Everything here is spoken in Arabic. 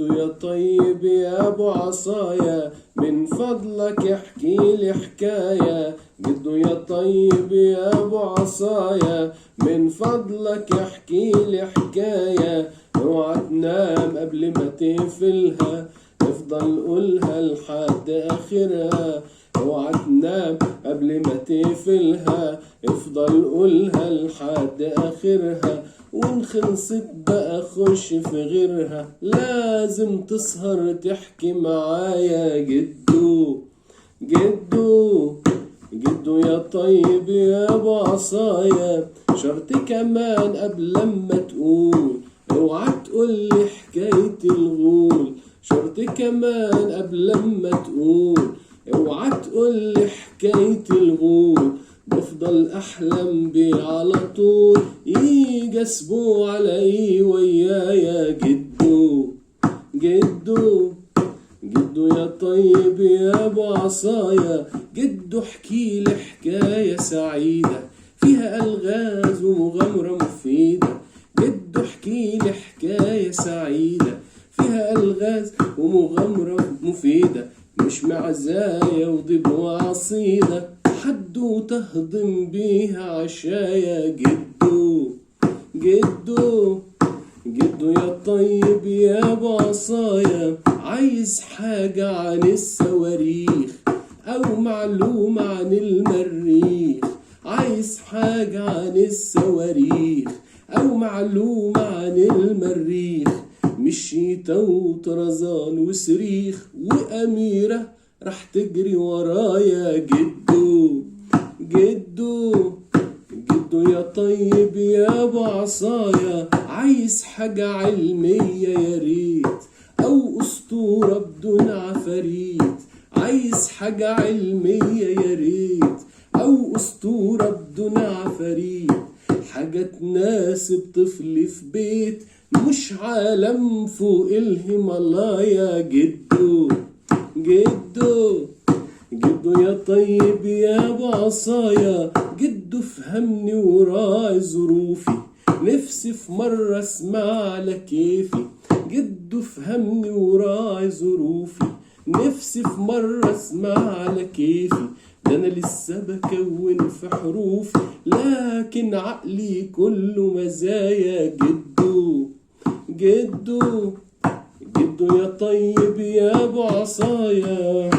جدو يا طيب يا ابو عصايا، من فضلك احكي لي حكاية. جدو يا طيب يا ابو عصايا، من فضلك احكي لي حكاية. اوعى تنام قبل ما تقفلها، افضل قولها لحد اخرها. اوعى تنام قبل ما تقفلها، افضل قولها لحد اخرها. وان خلصت بقى خش في غيرها، لازم تسهر تحكي معايا. جدو جدو جدو يا طيب يا ابو عصايا، شرط كمان قبل لما تقول، اوعى تقولي حكاية الغول. شرط كمان قبل لما تقول، اوعى تقولي حكاية الغول. بفضل احلم بيه على طول، يجي اسبوع الاقيه ويايا. جدو جدو جدو يا طيب يا ابو عصايا، جدو احكي لي حكاية سعيدة فيها الغاز ومغامرة مفيدة. جدو احكي لي حكاية سعيدة فيها الغاز ومغامرة مفيدة، مش معزايا وضب وعصيدة، حدوتة تهضم بيها عشايا. جدو جدو جدو يا طيب يا ابو عصايا، عايز حاجة عن الصواريخ او معلومة عن المريخ. عايز حاجة عن الصواريخ او معلومة عن المريخ، مش شيتا وطرزان وصريخ واميرة راح تجري ورايا. جدو جدو جدو يا طيب يا ابو عصايا، عايز حاجة علمية يا ريت او اسطورة بدون عفاريت. عايز حاجة علمية يا ريت او اسطورة بدون عفاريت، حاجة تناسب طفل في بيت مش عالم فوق الهيمالايا. جدو جدو جدو يا طيب يا ابو عصايا، جدو فهمني وراعي ظروفي، نفسي في مرة اسمع على كيفي. جدو فهمني وراعي ظروفي، نفسي في مرة اسمع على كيفي. ده انا لسه بكون في حروفي، لكن عقلي كله مزايا. جدو جدو جدو يا طيب يا ابو عصايا.